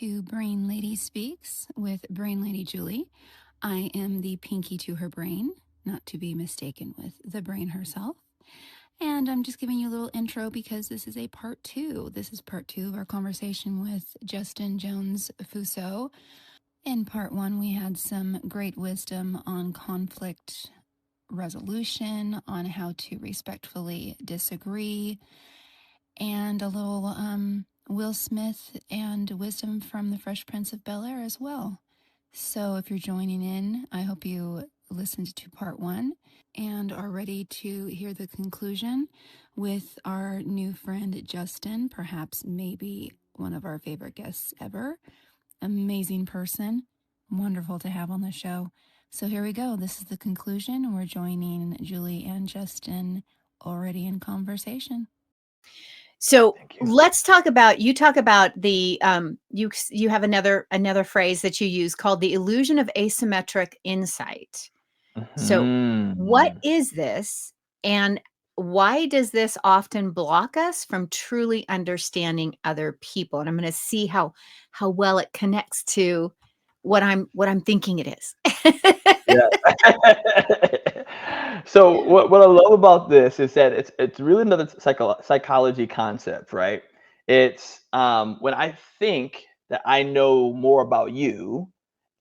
to Brain Lady Speaks with Brain Lady Julie. I am the pinky to her brain, not to be mistaken with the brain herself. And I'm just giving you a little intro because this is a part two. This is part two of our conversation with Justin Jones Fosu. In part one, we had some great wisdom on conflict resolution, on how to respectfully disagree, and a little Will Smith and wisdom from the Fresh Prince of Bel-Air as well. So if you're joining in, I hope you listened to part one and are ready to hear the conclusion with our new friend Justin, perhaps maybe one of our favorite guests ever. Amazing person, wonderful to have on the show. So here we go. This is the conclusion. We're joining Julie and Justin already in conversation. So let's talk about, you talk about the, you have another phrase that you use called the illusion of asymmetric insight. So what is this, and why does this often block us from truly understanding other people? And I'm going to see how well it connects to what I'm thinking it is. Yeah. So what I love about this is that it's really another psychology concept, right? It's when I think that I know more about you,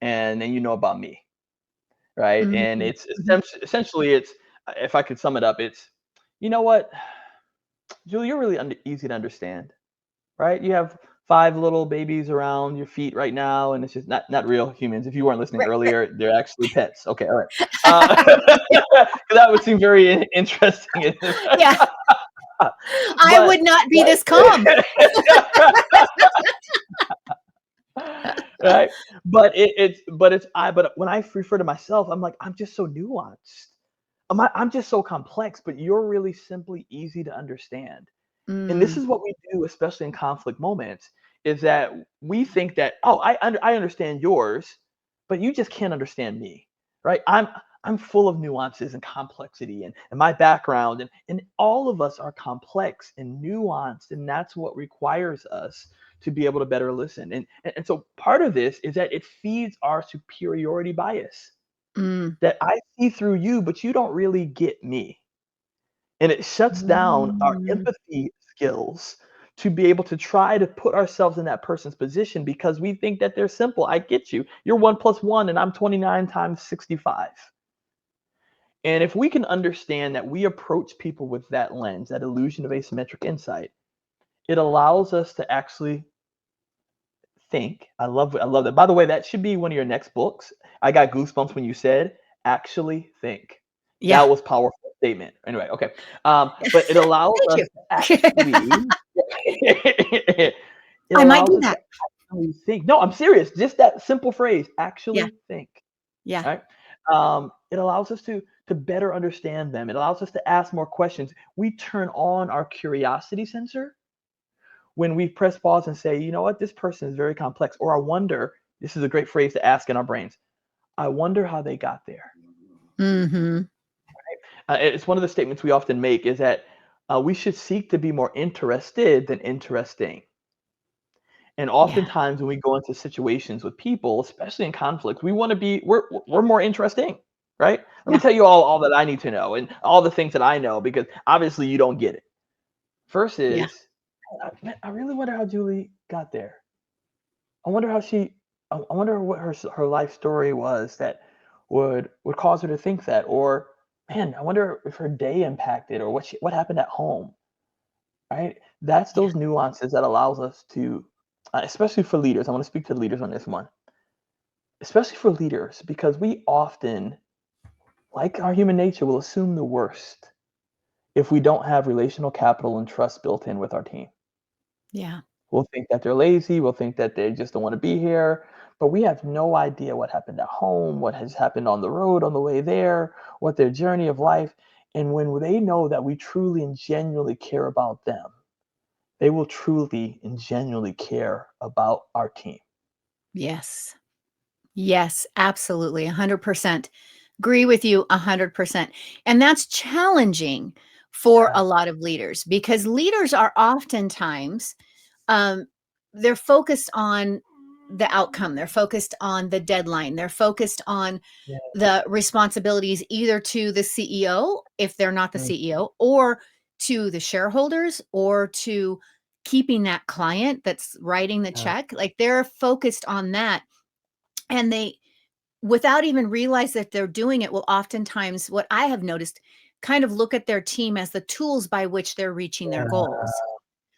and then you know about me, right? And it's essentially it's, if I could sum it up, it's, you know what, Julie, you're really easy to understand, right? You have 5 little babies around your feet right now, and it's just not real humans. If you weren't listening earlier, they're actually pets. Okay, all right. 'Cause that would seem very interesting. Yeah. I would not be this calm. Right? But when I refer to myself, I'm like, I'm just so nuanced. I'm just so complex, but you're really simply easy to understand. And this is what we do, especially in conflict moments, is that we think that, oh, I understand yours, but you just can't understand me, right? I'm full of nuances and complexity and my background, and all of us are complex and nuanced, and that's what requires us to be able to better listen. And so part of this is that it feeds our superiority bias, that I see through you, but you don't really get me. And it shuts down our empathy skills to be able to try to put ourselves in that person's position, because we think that they're simple. I get you. You're 1 + 1 and I'm 29 times 65. And if we can understand that we approach people with that lens, that illusion of asymmetric insight, it allows us to actually think. I love that. By the way, that should be one of your next books. I got goosebumps when you said actually think. Yeah. That was powerful statement. Anyway, okay. But it allows us to actually I might do that. actually think. No, I'm serious. Just that simple phrase, actually think. Yeah. Right? It allows us to better understand them. It allows us to ask more questions. We turn on our curiosity sensor when we press pause and say, you know what, this person is very complex. Or I wonder, this is a great phrase to ask in our brains, I wonder how they got there. It's one of the statements we often make, is that we should seek to be more interested than interesting. And oftentimes when we go into situations with people, especially in conflict, we want to be, we're more interesting, right? Let me tell you all that I need to know and all the things that I know, because obviously you don't get it. First is, I really wonder how Julie got there. I wonder how I wonder what her life story was that would cause her to think that. Or, man, I wonder if her day impacted, or what happened at home, right? That's those nuances that allows us to, especially for leaders. I want to speak to the leaders on this one, especially for leaders, because we often, like our human nature, will assume the worst if we don't have relational capital and trust built in with our team. Yeah. We'll think that they're lazy. We'll think that they just don't want to be here. But we have no idea what happened at home, what has happened on the road on the way there, what their journey of life. And when they know that we truly and genuinely care about them, they will truly and genuinely care about our team. Yes. Yes, absolutely. 100%. Agree with you 100%. And that's challenging for a lot of leaders, because leaders are oftentimes, they're focused on the outcome. They're focused on the deadline. They're focused on the responsibilities either to the CEO, if they're not the CEO, or to the shareholders, or to keeping that client that's writing the check. Like, they're focused on that. And they, without even realize that they're doing it, will oftentimes, what I have noticed, kind of look at their team as the tools by which they're reaching their goals,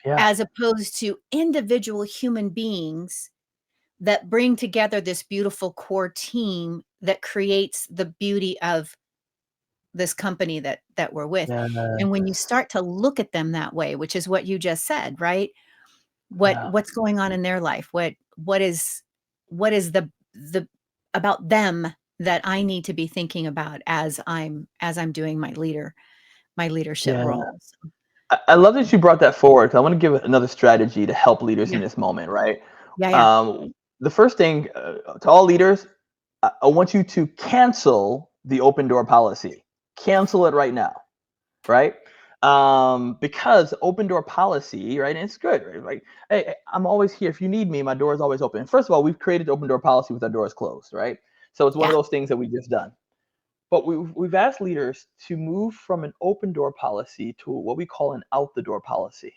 as opposed to individual human beings that bring together this beautiful core team that creates the beauty of this company that we're with. And when you start to look at them that way, which is what you just said, right? What's going on in their life? What is the about them that I need to be thinking about as I'm doing my leadership role. So, I love that you brought that forward, 'cause I want to give another strategy to help leaders in this moment, right? yeah. The first thing, to all leaders, I want you to cancel the open door policy. Cancel it right now, right? Because open door policy, right? And it's good, right? Like, hey, I'm always here. If you need me, my door is always open. First of all, we've created open door policy with our doors closed, right? So it's one of those things that we've just done. But we've asked leaders to move from an open door policy to what we call an out the door policy.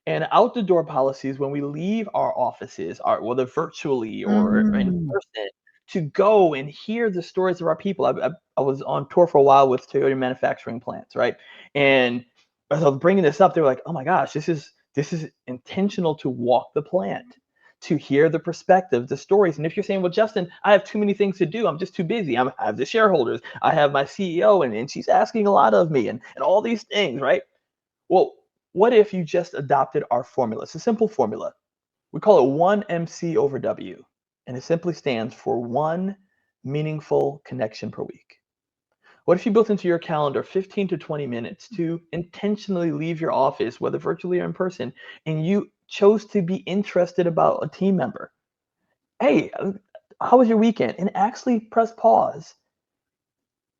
And out the door policy is when we leave our offices, whether virtually or in Mm. person, to go and hear the stories of our people. I was on tour for a while with Toyota manufacturing plants, right? And as I was bringing this up, they were like, "Oh my gosh, this is intentional to walk the plant, to hear the perspective, the stories." And if you're saying, "Well, Justin, I have too many things to do. I'm just too busy. I have the shareholders, I have my CEO, and she's asking a lot of me, and all these things," right? Well, what if you just adopted our formula? It's a simple formula. We call it 1MC over W, and it simply stands for one meaningful connection per week. What if you built into your calendar 15 to 20 minutes to intentionally leave your office, whether virtually or in person, and you chose to be interested about a team member? Hey, how was your weekend? And actually press pause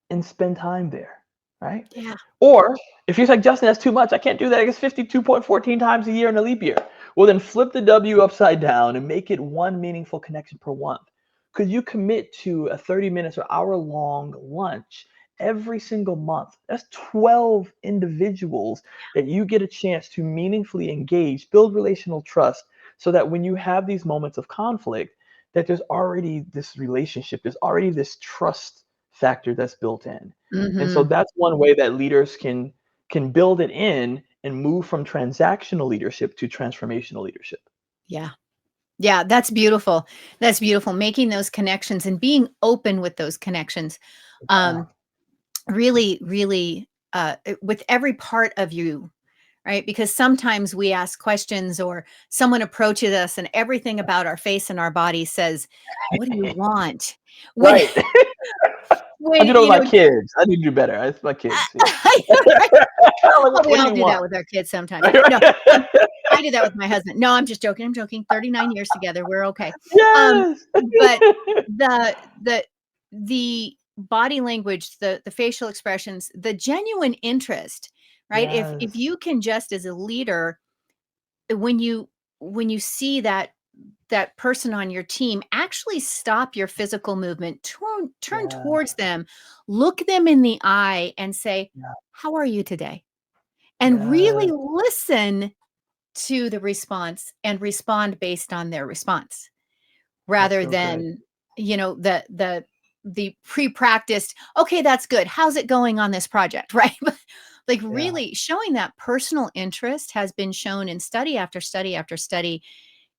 and spend time there, right? Yeah. Or if you're like, "Justin, that's too much. I can't do that. I guess 52.14 times a year in a leap year." Well, then flip the W upside down and make it one meaningful connection per month. Could you commit to a 30 minutes or hour-long lunch every single month? That's 12 individuals that you get a chance to meaningfully engage, build relational trust, so that when you have these moments of conflict, that there's already this relationship, there's already this trust factor that's built in. And so Mhm. that's one way that leaders can build it in and move from transactional leadership to transformational leadership. Yeah. Yeah, that's beautiful. That's beautiful. Making those connections and being open with those connections. Yeah. Um, really, really, with every part of you, right? Because sometimes we ask questions or someone approaches us and everything about our face and our body says, "What do you want?" When, Right. I when, do that with my kids. I need to do better. It's my kids. Yeah. right? I'm like, Well, we what do all you do that want? with our kids sometimes. Right, No, right. I do that with my husband. No, I'm just joking. I'm joking. 39 years together. We're okay. Um, Yes. but the the the body language, the facial expressions, the genuine interest, right? If Yes. you can just as a leader, when you see that person on your team, actually stop your physical movement, turn Yeah. towards them, look them in the eye and say, Yeah. "How are you today?" And really Yes. listen to the response and respond based on their response That's rather so good. than, the pre-practiced, "Okay, that's good. How's it going on this project?" Right? Like, Yeah. really showing that personal interest has been shown in study after study after study.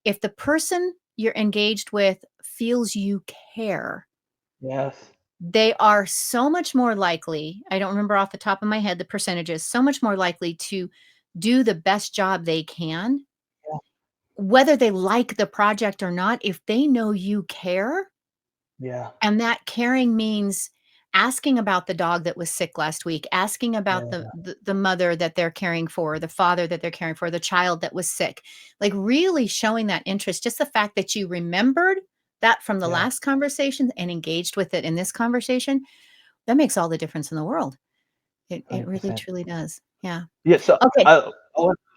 If the person you're engaged with feels you care, Yes. they are so much more likely, I don't remember off the top of my head the percentages, so much more likely to do the best job they can, Yeah. whether they like the project or not. If they know you care, Yeah. and that caring means asking about the dog that was sick last week, asking about Yeah. the mother that they're caring for, the father that they're caring for, the child that was sick, like really showing that interest, just the fact that you remembered that from the Yeah. last conversation and engaged with it in this conversation, that makes all the difference in the world. It really 100%. truly does. Yeah. Yeah, so Okay.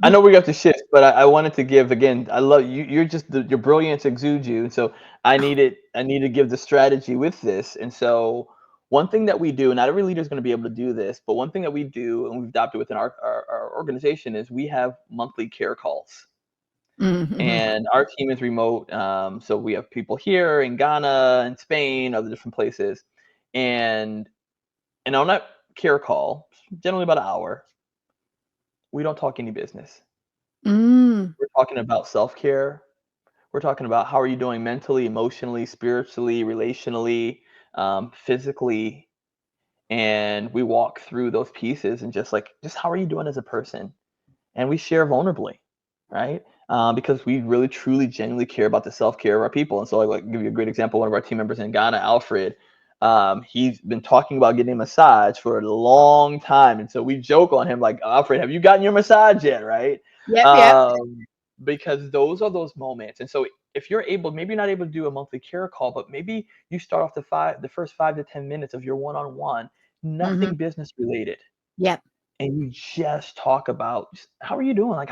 I know we got to shift, but I wanted to give again. I love you. You're just your brilliance exudes you, and so Oh, I need to give the strategy with this. And so one thing that we do, and not every leader is going to be able to do this, but one thing that we do and we've adopted within our organization is we have monthly care calls. mm-hmm. And our team is remote, so we have people here in Ghana and Spain, other different places, and on that care call, generally about an hour, we don't talk any business. Mm, We're talking about self-care. We're talking about how are you doing mentally, emotionally, spiritually, relationally, physically, and we walk through those pieces and just how are you doing as a person? And we share vulnerably, right? Because we really, truly, genuinely care about the self-care of our people. And so, like, give you a great example. One of our team members in Ghana, Alfred, he's been talking about getting a massage for a long time, and so we joke on him like, Alfred, have you gotten your massage yet? Right? yep. Yep. Because those are those moments. And so, if you're able, maybe you're not able to do a monthly care call, but maybe you start off the first 5 to 10 minutes of your one-on-one, Mm-hmm. nothing business related, Yep. and you just talk about how are you doing? Like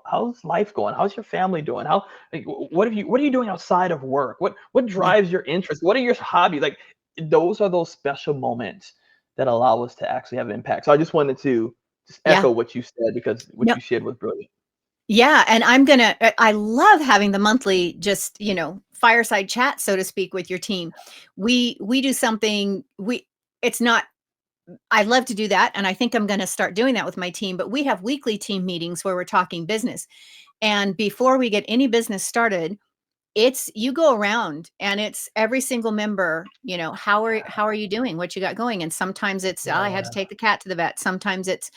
how's life going? How's your family doing? How like, what are you doing outside of work? What Yeah. drives your interest? What are your hobbies? Like those are those special moments that allow us to actually have impact. So I just wanted to just Yeah. echo what you said because what No. you shared was brilliant. Yeah. And I love having the monthly, just, fireside chat, so to speak, with your team. We do something, it's not, I love to do that. And I think I'm going to start doing that with my team, but we have weekly team meetings where we're talking business. And before we get any business started, it's you go around and it's every single member, how are you doing? What you got going? And sometimes it's, "Oh, I had to Yeah. take the cat to the vet." Sometimes it's,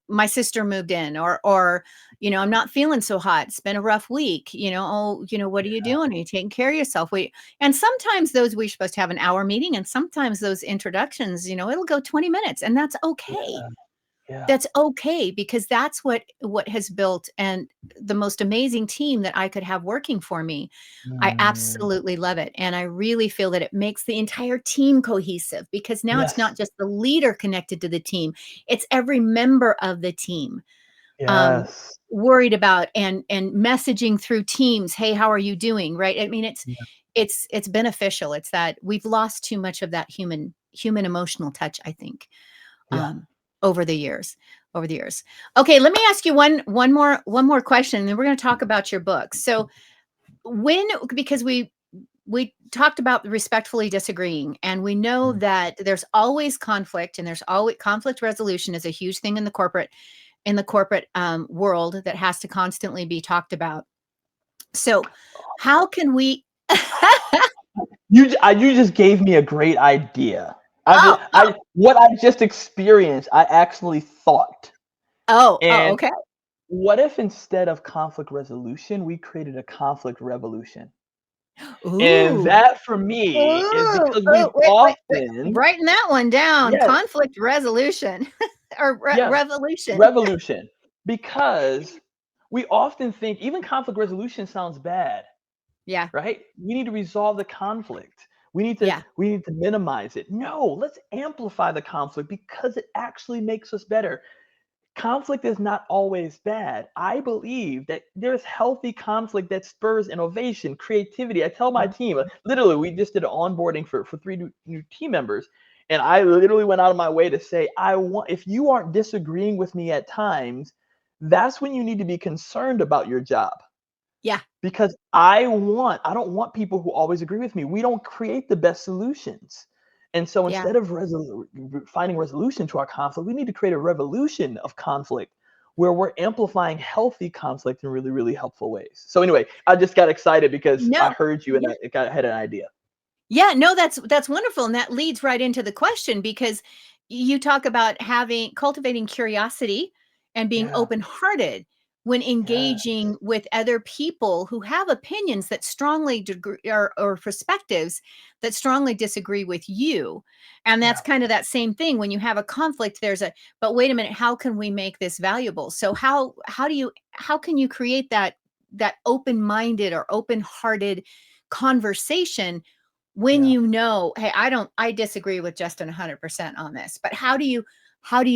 my sister moved in, or, I'm not feeling so hot. It's been a rough week. Oh, what are you doing? Are you taking care of yourself? And sometimes those we're supposed to have an hour meeting, and sometimes those introductions, it'll go 20 minutes, and that's okay. Yeah. Yeah. That's okay, because that's what has built and the most amazing team that I could have working for me. I Mm, absolutely love it, and I really feel that it makes the entire team cohesive, because now it's not yes. just the leader connected to the team, it's every member of the team, um, Yes. worried about and messaging through Teams, "Hey, how are you doing?" Right? I mean, it's Yeah. it's it's beneficial. It's that we've lost too much of that human emotional touch, I think, Yeah. um, over the years. Over the years. Okay, let me ask you one more question, and then we're going to talk about your book. So, because we talked about respectfully disagreeing, and we know Mm. that there's always conflict, and there's always conflict resolution is a huge thing in the corporate world that has to constantly be talked about. So, how can we? You just gave me a great idea. Oh, oh, What I just experienced, I actually thought. oh, And okay. what if instead of conflict resolution, we created a conflict revolution? And Ooh. that for me is Ooh, because oh, we've wait, often writing that one down, yes, conflict resolution or yes, revolution. revolution. Because we often think even conflict resolution sounds bad. Yeah, Right? We need to resolve the conflict. yeah, We need to minimize it. No, let's amplify the conflict because it actually makes us better. Conflict is not always bad. I believe that there's healthy conflict that spurs innovation, creativity. I tell my mhm, team, literally, we just did an onboarding for three new team members. And I literally went out of my way to say, if you aren't disagreeing with me at times, that's when you need to be concerned about your job yeah, because I don't want people who always agree with me. We don't create the best solutions. And so yeah. instead of finding resolution to our conflict, we need to create a revolution of conflict where we're amplifying healthy conflict in really, really helpful ways. So anyway, I just got excited because I No, heard you and yeah, I had an idea. yeah, no, that's wonderful, and that leads right into the question, because you talk about having cultivating curiosity and being Yeah, open-hearted when yeah, engaging with other people who have opinions that strongly or perspectives that strongly disagree with you. And that's yeah. kind of that same thing when you have a conflict, but wait a minute, how can we make this valuable? So how can you create that open-minded or open-hearted conversation when Yeah. you know, hey, I disagree with Justin 100% on this, but how do you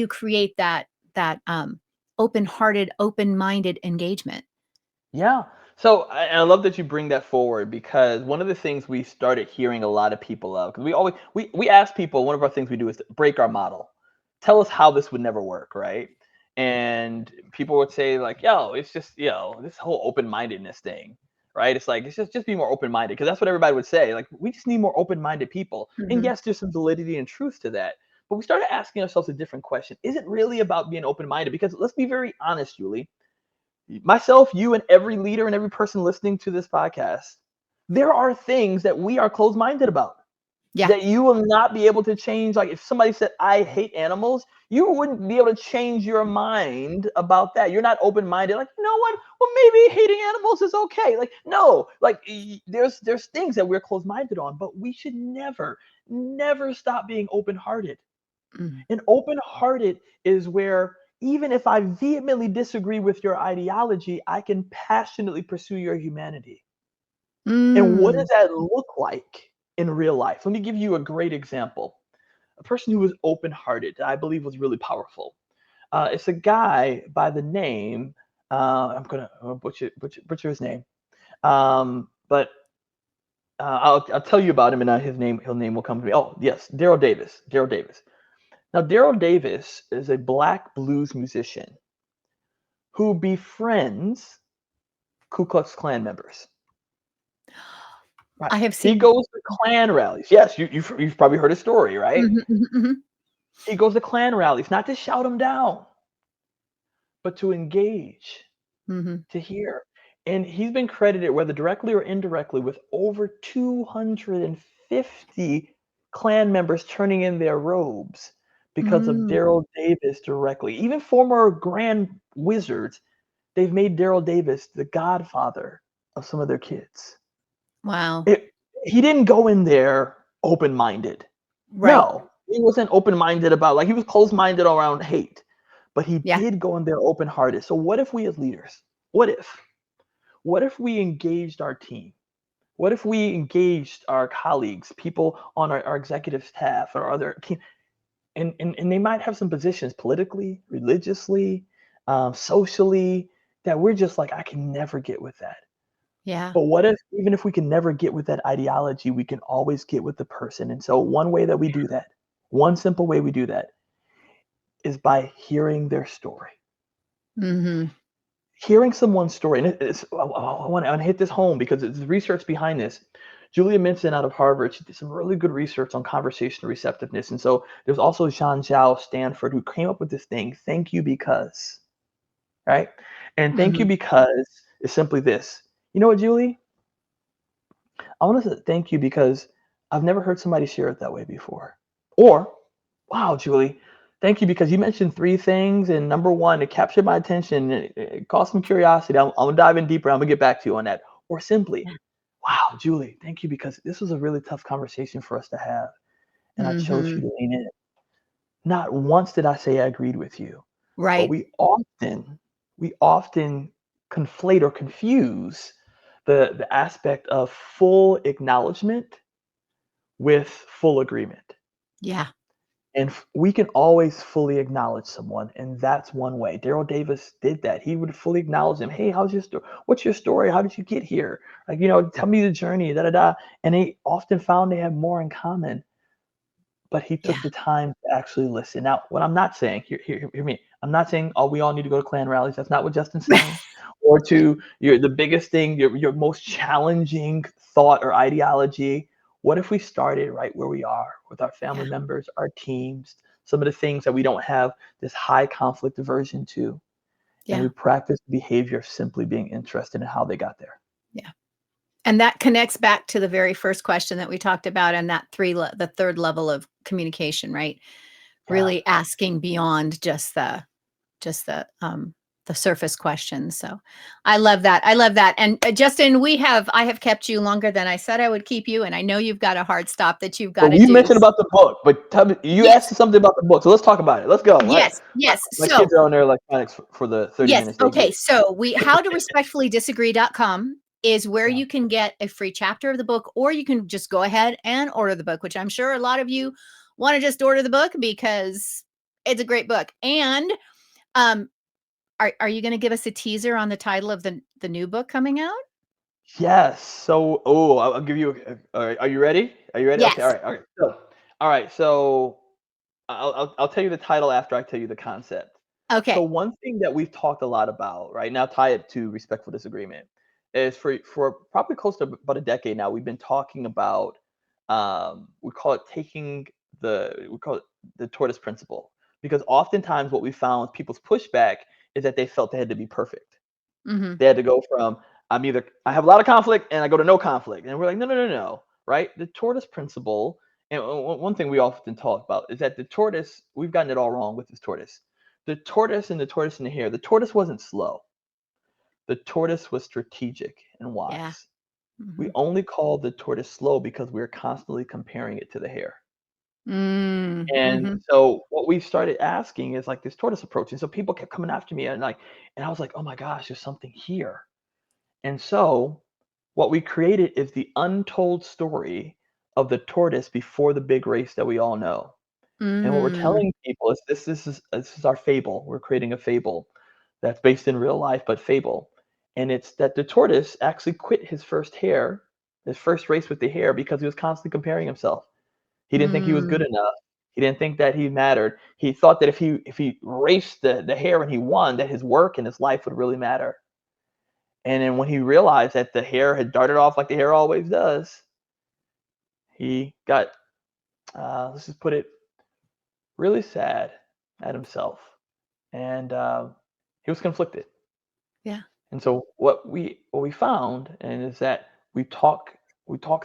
create that open-hearted, open-minded engagement? Yeah. So I love that you bring that forward, because one of the things we started hearing a lot of people of, because we ask people, one of our things we do is to break our model. Tell us how this would never work, right? And people would say like, yo, it's just, this whole open-mindedness thing, right? It's like, it's just be more open-minded, because that's what everybody would say. Like, we just need more open-minded people. And Mhm. yes, there's some validity and truth to that. But we started asking ourselves a different question. Is it really about being open-minded? Because let's be very honest, Julie, myself, you, and every leader and every person listening to this podcast, there are things that we are closed minded about Yeah. that you will not be able to change. Like, if somebody said, I hate animals, you wouldn't be able to change your mind about that. You're not open minded. Like, you know what? Well, maybe hating animals is okay. Like, no, like, there's things that we're closed minded on, but we should never stop being open hearted. Mhm. And open hearted is where, even if I vehemently disagree with your ideology, I can passionately pursue your humanity. And what does Mm. that look like in real life? Let me give you a great example. A person who was open hearted, I believe, was really powerful. It's a guy by the name, I'm going to butcher his name. But I'll tell you about him, and his name will come to me. Oh, yes, Daryl Davis. Daryl Davis. Now, Daryl Davis is a black blues musician who befriends Ku Klux Klan members. Right. I have He seen. goes to Klan rallies. Yes, you've probably heard his story, right? Mhm, mhm, mhm. He goes to Klan rallies, not to shout them down, but to engage, Mhm. to hear. And he's been credited, whether directly or indirectly, with over 250 Klan members turning in their robes because of Mm. Daryl Davis directly. Even former Grand Wizards, they've made Daryl Davis the godfather of some of their kids. Wow. He didn't go in there open-minded. Right. No, he wasn't open-minded about, like, he was closed-minded around hate, but he Yeah. did go in there open-hearted. So what if we as leaders, what if? What if we engaged our team? What if we engaged our colleagues, people on our executive staff or other team, and they might have some positions politically, religiously, socially, that we're just like, I can never get with that. Yeah. But what if, even if we can never get with that ideology, we can always get with the person? And so one way that we do that, one simple way we do that, is by hearing their story. Mhm. Hearing someone's story, and I want to hit this home because it's research behind this. Julia Minson out of Harvard, she did some really good research on conversational receptiveness. And so there's also Jean Zhao, Stanford, who came up with this thing, thank you because, right? And thank you Mhm. because is simply this. You know what, Julie? I want to thank you because I've never heard somebody share it that way before. Or, wow, Julie, thank you because you mentioned three things, and number one, it captured my attention. It caused some curiosity. I'm gonna dive in deeper. I'm gonna get back to you on that. Or simply, Yeah. wow, Julie, thank you because this was a really tough conversation for us to have, and I chose you Mhm. to lean in. Not once did I say I agreed with you, but Right. we often conflate or confuse the aspect of full acknowledgement with full agreement. Yeah. And we can always fully acknowledge someone, and that's one way. Daryl Davis did that. He would fully acknowledge them. Hey, how's your story? What's your story? How did you get here? Like, tell me the journey. Da da da. And he often found they had more in common, but he took Yeah. the time to actually listen. Now, what I'm not saying, hear me. I'm not saying, oh, we all need to go to Klan rallies. That's not what Justin's saying. Or to the biggest thing, your most challenging thought or ideology. What if we started right where we are with our Yeah. family members, our teams, some of the things that we don't have this high conflict aversion to, and Yeah. we practice behavior of simply being interested in how they got there. Yeah. And that connects back to the very first question that we talked about, and that the third level of communication, right? Yeah. Really asking beyond just the surface questions. So I love that. I love that. And Justin, I have kept you longer than I said I would keep you. And I know you've got a hard stop that you've got But to you do. mentioned about the book, but tell me, you Yes. asked something about the book, so let's talk about it. Let's go. Yes. Yes. My So kids are on their electronics for the 30 yes. minutes they Okay. get. So howtorespectfullydisagree.com is where you can get a free chapter of the book, or you can just go ahead and order the book, which I'm sure a lot of you want to just order the book because it's a great book. And are you going to give us a teaser on the title of the new book coming out? Yes. So, I'll give you. All right. Are you ready? Are you ready? Yes. Okay. All right. All right. So, all right. So, I'll tell you the title after I tell you the concept. Okay. So one thing that we've talked a lot about, right now, tie it to respectful disagreement, is for probably close to about a decade now, we've been talking about, we call it the tortoise principle, because oftentimes what we found with people's pushback is that they felt they had to be perfect. Mm-hmm. They had to go from I have a lot of conflict and I go to no conflict, and we're like, no, no, no, no, right? The tortoise principle, and one thing we often talk about is that the tortoise, we've gotten it all wrong with this tortoise. The tortoise and the hare. The tortoise wasn't slow. The tortoise was strategic and wise. Yeah. Mm-hmm. We only call the tortoise slow because we're constantly comparing it to the hare. Mm-hmm. And so what we started asking is like this tortoise approach. And so people kept coming after me, and I was like, oh my gosh, there's something here. And so what we created is the untold story of the tortoise before the big race that we all know. And what we're telling people is this is our fable. We're creating a fable that's based in real life, but fable. And it's that the tortoise actually quit his first race with the hare, because he was constantly comparing himself. He didn't think he was good enough. He didn't think that he mattered. He thought that if he raced the hare and he won, that his work and his life would really matter. And then when he realized that the hare had darted off like the hare always does, he got, let's just put it, really sad at himself. And he was conflicted. Yeah. And so what we found, and is that we talk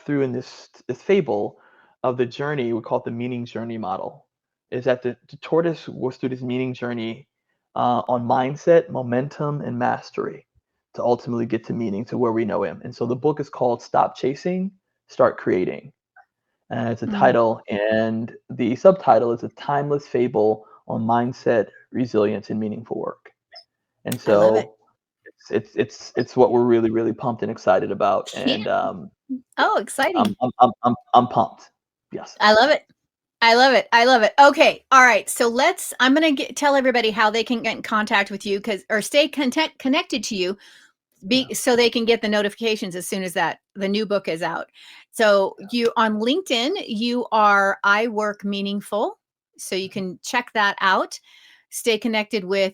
through in this fable of the journey, we call it the meaning journey model, is that the tortoise goes through this meaning journey on mindset, momentum, and mastery to ultimately get to meaning, to where we know him. And so the book is called Stop Chasing, Start Creating. And it's a title, and the subtitle is A Timeless Fable on Mindset, Resilience, and Meaningful Work. And I love it. so it's what we're really, really pumped and excited about. And exciting. I'm pumped. Yes. I love it. I love it. I love it. Okay. All right. So I'm going to tell everybody how they can get in contact with you, or stay connected to you, so they can get the notifications as soon as the new book is out. So you on LinkedIn, you are I Work Meaningful. So you can check that out. Stay connected with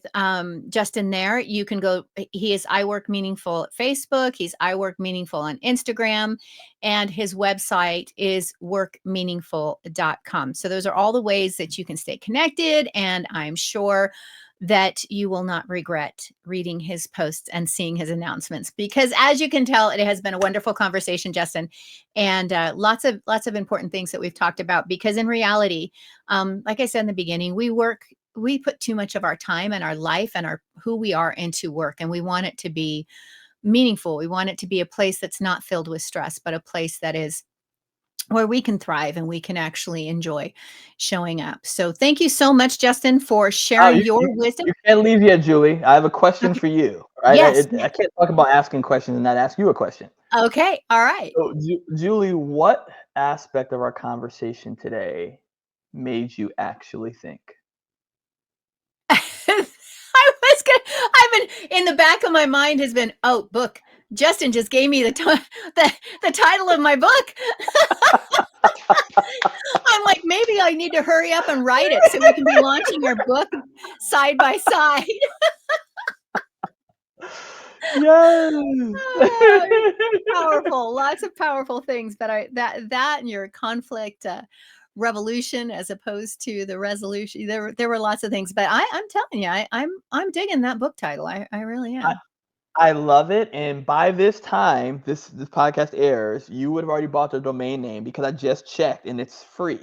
Justin there. You can go, he is I Work Meaningful at Facebook. He's I Work Meaningful on Instagram, and his website is workmeaningful.com. So those are all the ways that you can stay connected. And I'm sure that you will not regret reading his posts and seeing his announcements, because as you can tell, it has been a wonderful conversation, Justin, and lots of important things that we've talked about, because in reality, like I said in the beginning, we put too much of our time and our life and who we are into work, and we want it to be meaningful. We want it to be a place that's not filled with stress, but a place that is where we can thrive and we can actually enjoy showing up. So thank you so much, Justin, for sharing your wisdom. You can't leave yet, Julie. I have a question for you. Right? Yes. I can't talk about asking questions and not ask you a question. Okay. All right. So, Julie, what aspect of our conversation today made you actually think? I've been in the back of my mind has been, book. Justin just gave me the title of my book. I'm like, maybe I need to hurry up and write it so we can be launching our book side by side. Yes. Powerful, lots of powerful things, but that and your conflict revolution as opposed to the resolution. There were lots of things, but I'm telling you, I'm digging that book title. I really am. I love it. And by this time this podcast airs, you would have already bought the domain name, because I just checked and it's free.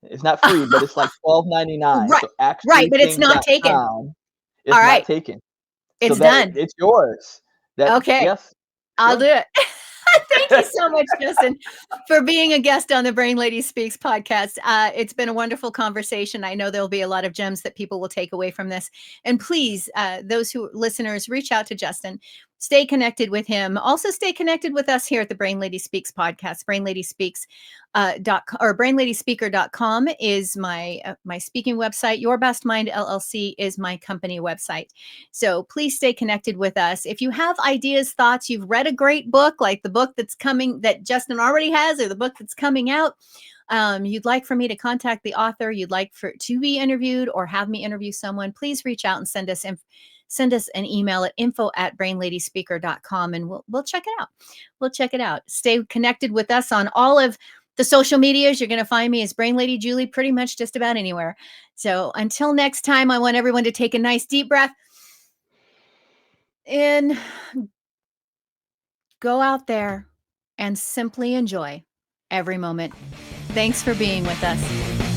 It's not free, but it's like $12.99. Right. So actually, right, but it's not taken. It's All right. not taken. It's done. It's yours. Okay. Yes. I'll do it. Thank you so much, Justin, for being a guest on the Brain Lady Speaks podcast. It's been a wonderful conversation. I know there'll be a lot of gems that people will take away from this. And please, those listeners, reach out to Justin. stay connected with him. Also stay connected with us here at the Brain Lady Speaks podcast. Brain Lady Speaks or brainladyspeaker.com is my speaking website. Your Best Mind LLC is my company website. So please stay connected with us. If you have ideas, thoughts, you've read a great book, like the book that's coming that Justin already has, or the book that's coming out, you'd like for me to contact the author, you'd like to be interviewed or have me interview someone, please reach out and send us an email at info@brainladyspeaker.com, and we'll check it out. We'll check it out. Stay connected with us on all of the social medias. You're going to find me as Brain Lady Julie pretty much just about anywhere. So until next time, I want everyone to take a nice deep breath and go out there and simply enjoy every moment. Thanks for being with us.